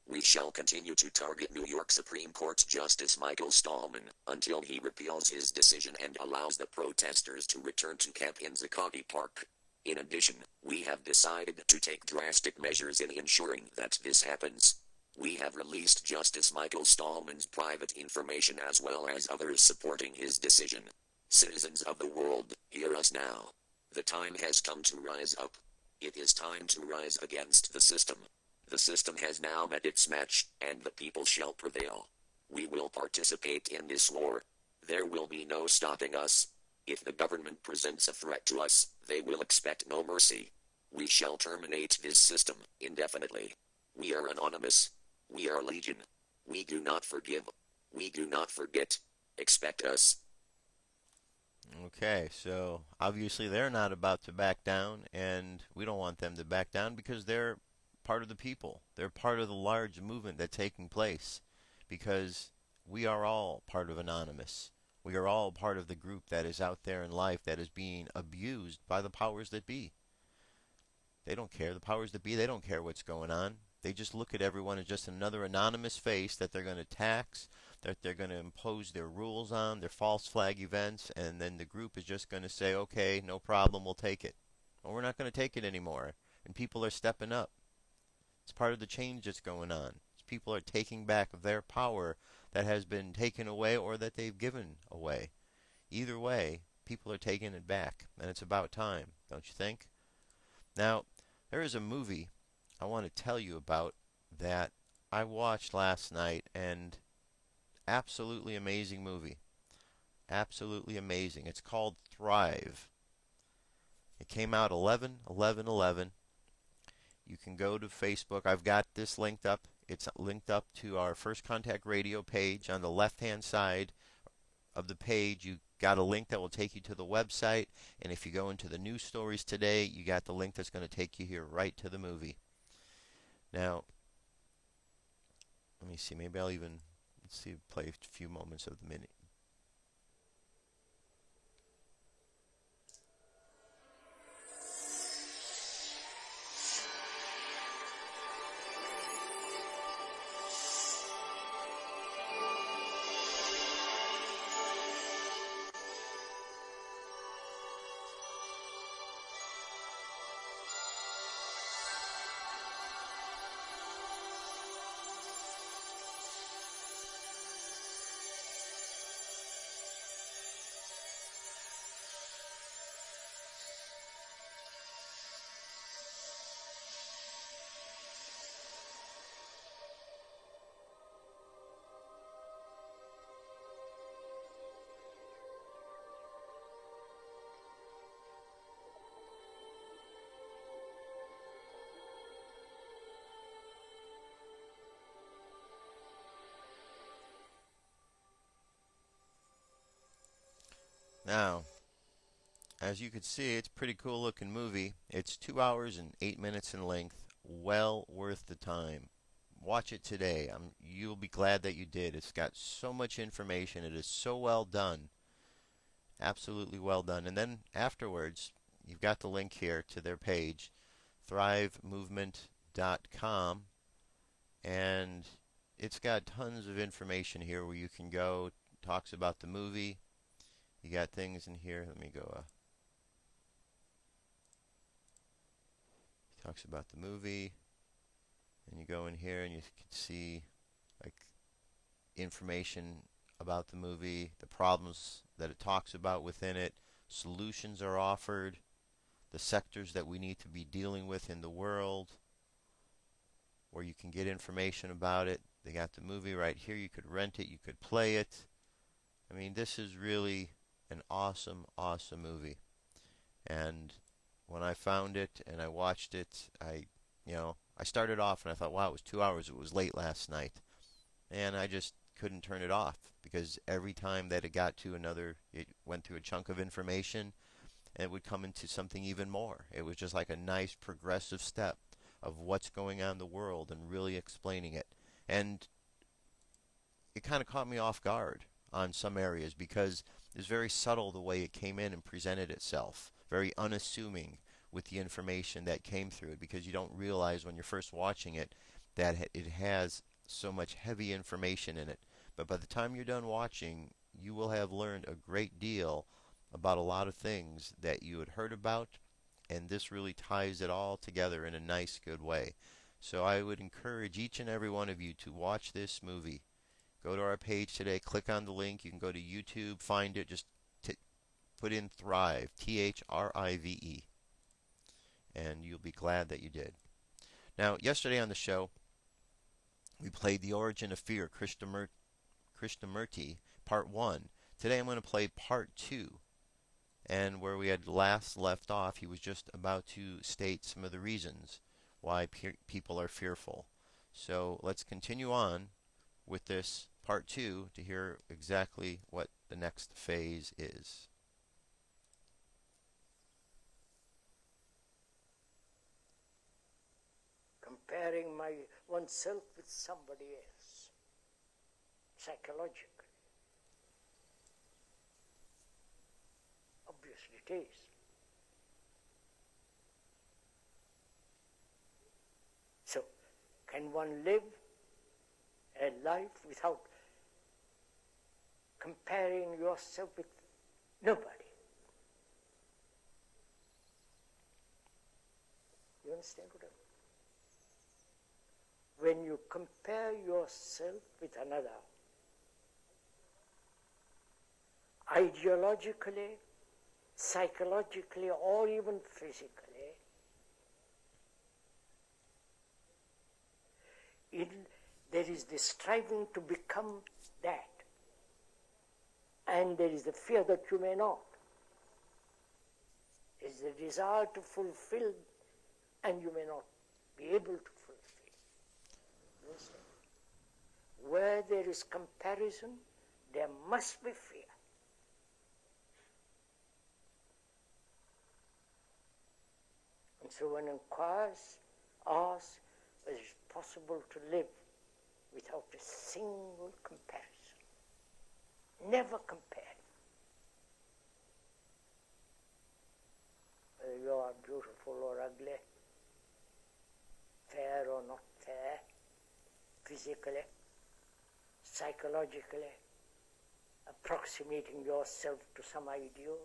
We shall continue to target New York Supreme Court Justice Michael Stallman until he repeals his decision and allows the protesters to return to Camp in Zuccotti Park. In addition, we have decided to take drastic measures in ensuring that this happens. We have released Justice Michael Stallman's private information as well as others supporting his decision. Citizens of the world, hear us now. The time has come to rise up. It is time to rise against the system. The system has now met its match, and the people shall prevail. We will participate in this war. There will be no stopping us. If the government presents a threat to us, they will expect no mercy. We shall terminate this system indefinitely. We are anonymous. We are legion. We do not forgive. We do not forget. Expect us. Okay, so obviously they're not about to back down, and we don't want them to back down because they're part of the people. They're part of the large movement that's taking place because we are all part of Anonymous. We are all part of the group that is out there in life that is being abused by the powers that be. They don't care. The powers that be, they don't care what's going on. They just look at everyone as just another anonymous face that they're going to tax, that they're going to impose their rules on, their false flag events, and then the group is just going to say, okay, no problem, we'll take it. Well, we're not going to take it anymore. And people are stepping up. It's part of the change that's going on. People are taking back their power that has been taken away or that they've given away. Either way, people are taking it back, and it's about time, don't you think? Now, there is a movie I want to tell you about that I watched last night, and absolutely amazing movie. Absolutely amazing. It's called Thrive. It came out 11/11/11. You can go to Facebook. I've got this linked up. It's linked up to our First Contact Radio page. On the left-hand side of the page, you got a link that will take you to the website. And if you go into the news stories today, you got the link that's going to take you here right to the movie. Now, let me see. Maybe I'll even play a few moments of the minute. Now, as you can see, it's a pretty cool looking movie. It's 2 hours and 8 minutes in length. Well worth the time. Watch it today. You'll be glad that you did. It's got so much information. It is so well done. Absolutely well done. And then afterwards, you've got the link here to their page, thrivemovement.com. And it's got tons of information here where you can go. It talks about the movie. You got things in here. Let me go. Talks about the movie, and you go in here and you can see like information about the movie, the problems that it talks about within it, solutions are offered, the sectors that we need to be dealing with in the world, where you can get information about it. They got the movie right here. You could rent it. You could play it. I mean, this is really an awesome, awesome movie. And when I found it and I watched it, I started off and I thought, wow, it was 2 hours. It was late last night. And I just couldn't turn it off because every time that it got to it went through a chunk of information and it would come into something even more. It was just like a nice progressive step of what's going on in the world and really explaining it. And it kind of caught me off guard on some areas because it's very subtle the way it came in and presented itself. Very unassuming with the information that came through it because you don't realize when you're first watching it that it has so much heavy information in it. But by the time you're done watching, you will have learned a great deal about a lot of things that you had heard about, and this really ties it all together in a nice, good way. So I would encourage each and every one of you to watch this movie. Go to our page today, click on the link. You can go to YouTube, find it, just put in Thrive, Thrive, and you'll be glad that you did. Now, yesterday on the show, we played The Origin of Fear, Krishnamurti, Part 1. Today I'm going to play Part 2. And where we had last left off, he was just about to state some of the reasons why people are fearful. So let's continue on with this Part 2 to hear exactly what the next phase is. Comparing oneself with somebody else, psychologically. Obviously it is. So, can one live a life without comparing yourself with nobody? You understand what I mean? When you compare yourself with another, ideologically, psychologically, or even physically, there is the striving to become that, and there is the fear that you may not. There is the desire to fulfill, and you may not be able to fulfill. Where there is comparison, there must be fear. And so one inquires, asks, whether it is possible to live without a single comparison. Never compare. Whether you are beautiful or ugly, fair or not fair, physically, psychologically, approximating yourself to some ideal,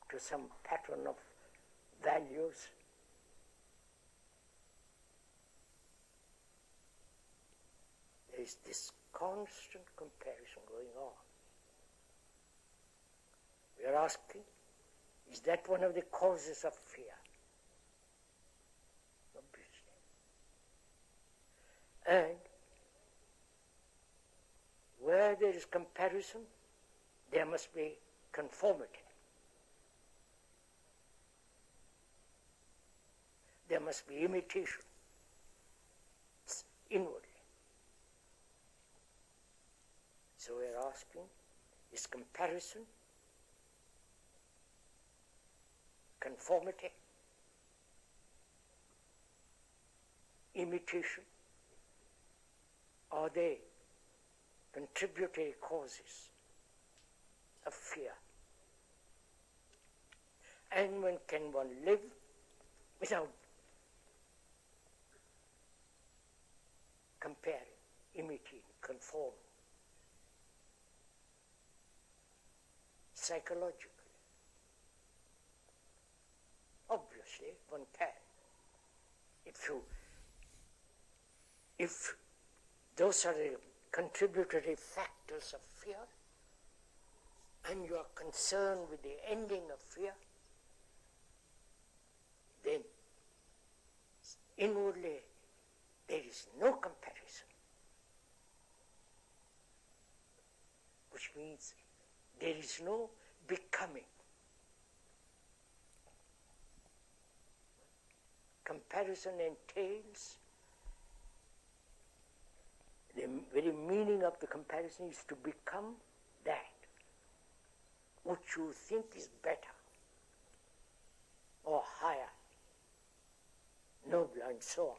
to some pattern of values. There is this constant comparison going on. We are asking, is that one of the causes of fear? And where there is comparison, there must be conformity. There must be imitation inwardly. So we are asking, is comparison, conformity, imitation, are they contributory causes of fear? And when can one live without comparing, imitating, conforming? Psychologically. Obviously, one can. If those are the contributory factors of fear, and you are concerned with the ending of fear, then inwardly there is no comparison, which means there is no becoming. Comparison entails, the very meaning of the comparison is to become that which you think is better or higher, nobler, and so on.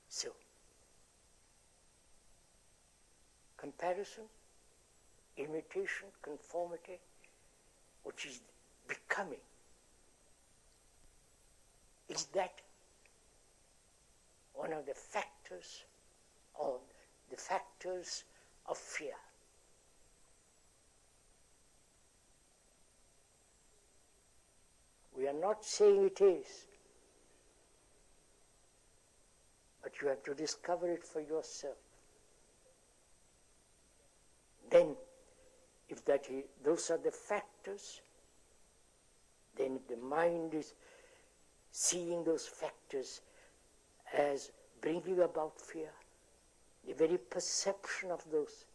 So, comparison, imitation, conformity, which is becoming, is that one of the factors or the factors of fear. We are not saying it is, but you have to discover it for yourself. Then, if those are the factors, then the mind is seeing those factors as bringing about fear. The very perception of those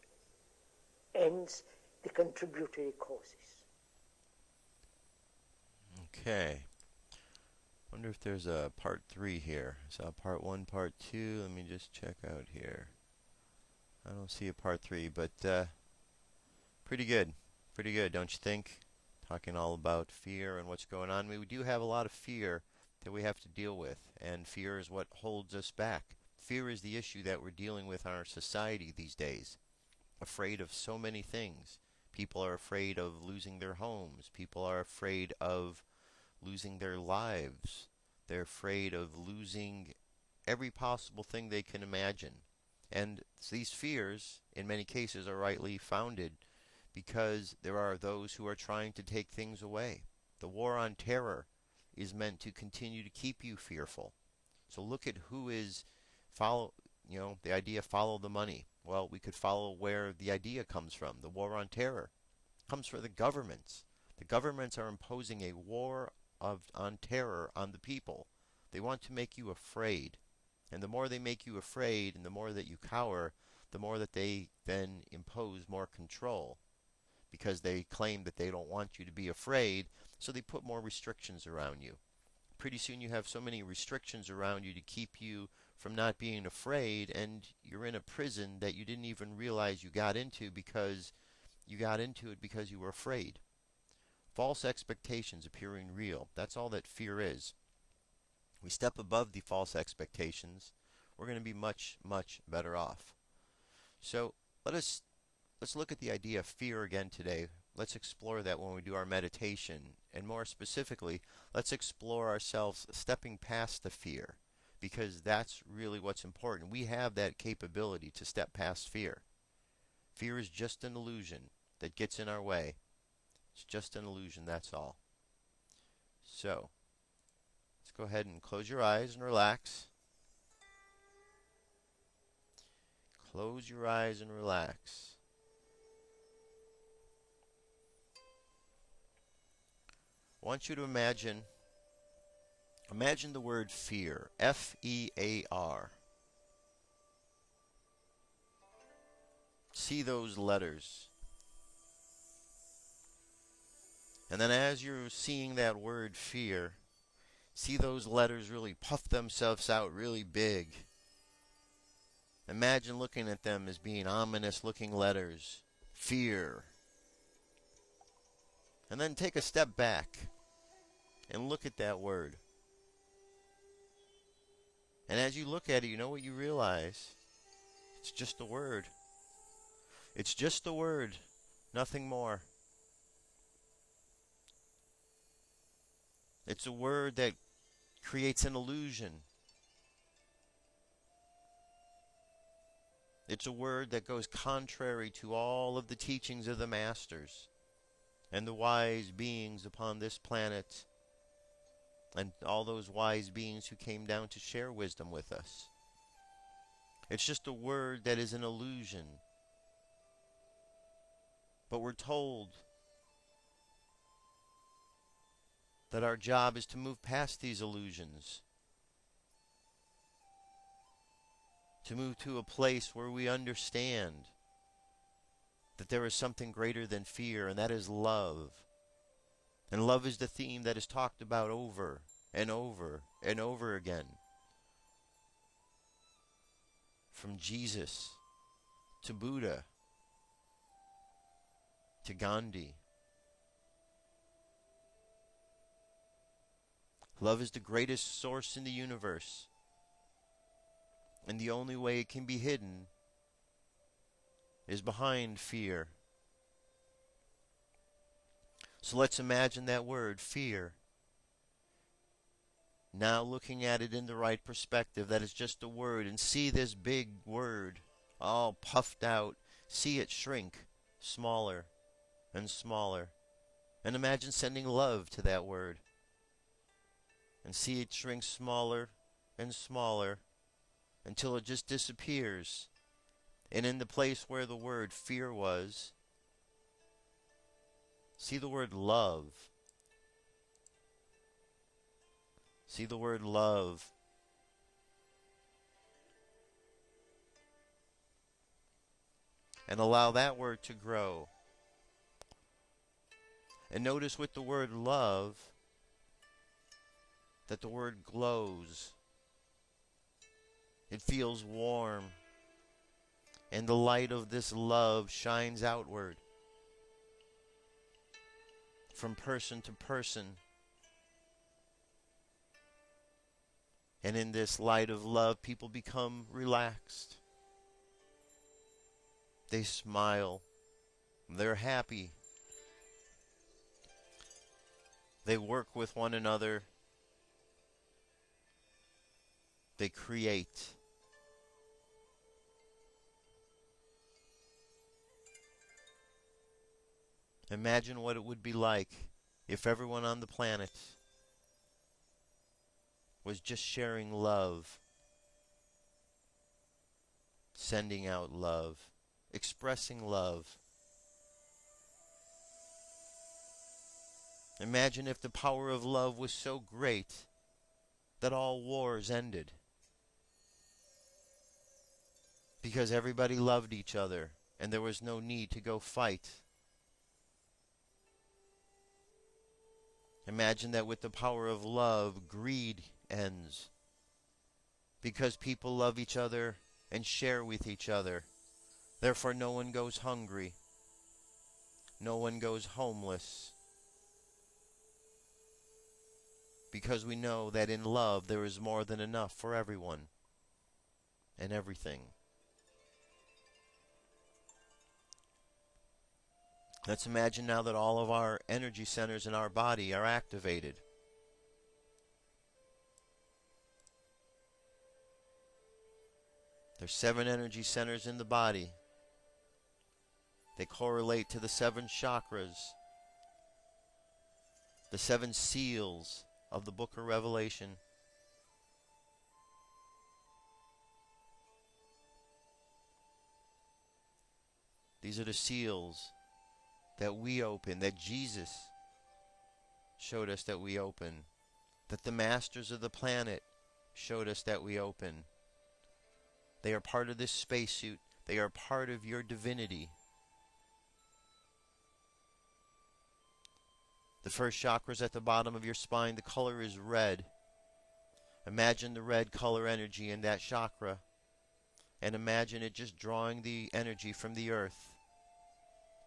ends the contributory causes. Okay. Wonder if there's a part 3 here. I saw part 1, part 2. Let me just check out here. I don't see a part 3, but pretty good. Pretty good, don't you think? Talking all about fear and what's going on. I mean, we do have a lot of fear that we have to deal with, and fear is what holds us back. Fear is the issue that we're dealing with in our society these days. Afraid of so many things. People are afraid of losing their homes. People are afraid of losing their lives. They're afraid of losing every possible thing they can imagine. And these fears, in many cases, are rightly founded because there are those who are trying to take things away. The war on terror is meant to continue to keep you fearful. So look at who is the idea follow the money. Well, we could follow where the idea comes from. The war on terror comes from the governments. The governments are imposing a war on terror on the people. They want to make you afraid. And the more they make you afraid and the more that you cower, the more that they then impose more control. Because they claim that they don't want you to be afraid, so they put more restrictions around you. Pretty soon you have so many restrictions around you to keep you from not being afraid, and you're in a prison that you didn't even realize you got into because you got into it because you were afraid. False expectations appearing real. That's all that fear is. We step above the false expectations, we're going to be much, much better off. So let's look at the idea of fear again today. Let's explore that when we do our meditation. And more specifically, let's explore ourselves stepping past the fear, because that's really what's important. We have that capability to step past fear. Fear is just an illusion that gets in our way. It's just an illusion, that's all. So, let's go ahead and close your eyes and relax. Close your eyes and relax. I want you to imagine the word fear, F-E-A-R. See those letters. And then as you're seeing that word fear, see those letters really puff themselves out really big. Imagine looking at them as being ominous looking letters. Fear. And then take a step back and look at that word. And as you look at it, you know what you realize? It's just a word. It's just a word, nothing more. It's a word that creates an illusion. It's a word that goes contrary to all of the teachings of the masters and the wise beings upon this planet, and all those wise beings who came down to share wisdom with us. It's just a word that is an illusion. But we're told that our job is to move past these illusions, to move to a place where we understand that there is something greater than fear, and that is love. And love is the theme that is talked about over and over and over again. From Jesus to Buddha to Gandhi. Love is the greatest source in the universe. And the only way it can be hidden is behind fear. So let's imagine that word, fear. Now looking at it in the right perspective, that it's just a word, and see this big word all puffed out. See it shrink smaller and smaller. And imagine sending love to that word. And see it shrink smaller and smaller until it just disappears. And in the place where the word fear was, see the word love. See the word love. And allow that word to grow. And notice with the word love that the word glows. It feels warm. And the light of this love shines outward from person to person. And in this light of love, people become relaxed. They smile. They're happy. They work with one another. They create. Imagine what it would be like if everyone on the planet was just sharing love, sending out love, expressing love. Imagine if the power of love was so great that all wars ended. Because everybody loved each other and there was no need to go fight. Imagine that with the power of love, greed ends. Because people love each other and share with each other. Therefore no one goes hungry. No one goes homeless. Because we know that in love there is more than enough for everyone and everything. Let's imagine now that all of our energy centers in our body are activated. There's 7 energy centers in the body. They correlate to the 7 chakras, the 7 seals of the book of Revelation. These are the seals that we open, that Jesus showed us that we open, that the masters of the planet showed us that we open. They are part of this spacesuit. They are part of your divinity. The first chakra is at the bottom of your spine. The color is red. Imagine the red color energy in that chakra. And imagine it just drawing the energy from the earth,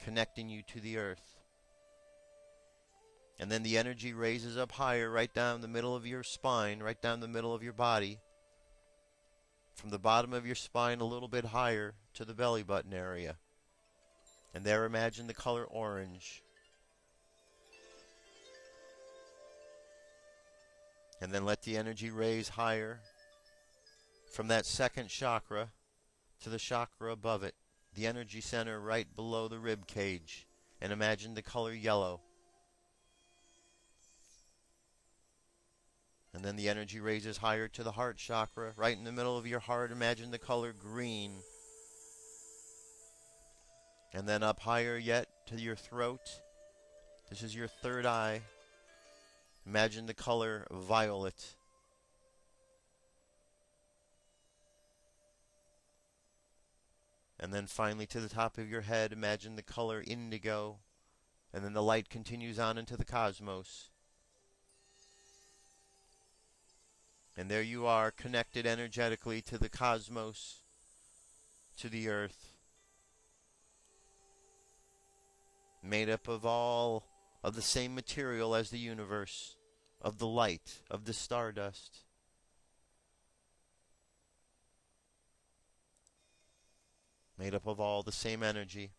connecting you to the earth. And then the energy raises up higher, right down the middle of your spine, right down the middle of your body. From the bottom of your spine a little bit higher to the belly button area. And there imagine the color orange. And then let the energy raise higher from that second chakra to the chakra above it, the energy center right below the rib cage. And imagine the color yellow. And then the energy raises higher to the heart chakra, right in the middle of your heart. Imagine the color green. And then up higher yet to your throat. This is your third eye. Imagine the color violet. And then finally to the top of your head, imagine the color indigo. And then the light continues on into the cosmos. And there you are, connected energetically to the cosmos, to the earth. Made up of all of the same material as the universe, of the light, of the stardust. Made up of all the same energy.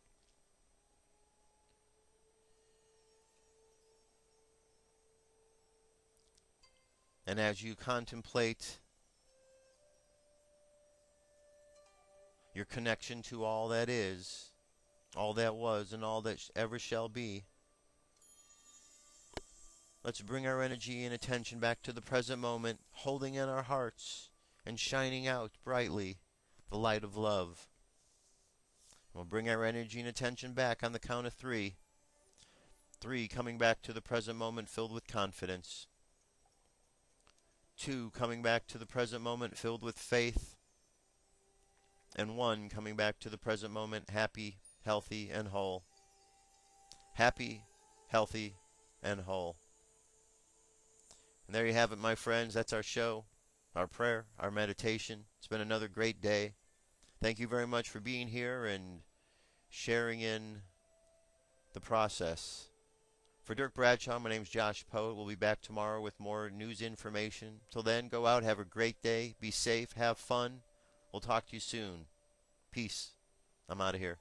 And as you contemplate your connection to all that is, all that was, and all that ever shall be, let's bring our energy and attention back to the present moment, holding in our hearts and shining out brightly the light of love. We'll bring our energy and attention back on the count of 3. 3, coming back to the present moment filled with confidence. 2, coming back to the present moment filled with faith. And 1, coming back to the present moment happy, healthy, and whole. Happy, healthy, and whole. And there you have it, my friends. That's our show, our prayer, our meditation. It's been another great day. Thank you very much for being here and sharing in the process. For Dirk Bradshaw, my name's Josh Poet. We'll be back tomorrow with more news information. Till then, go out, have a great day, be safe, have fun. We'll talk to you soon. Peace. I'm out of here.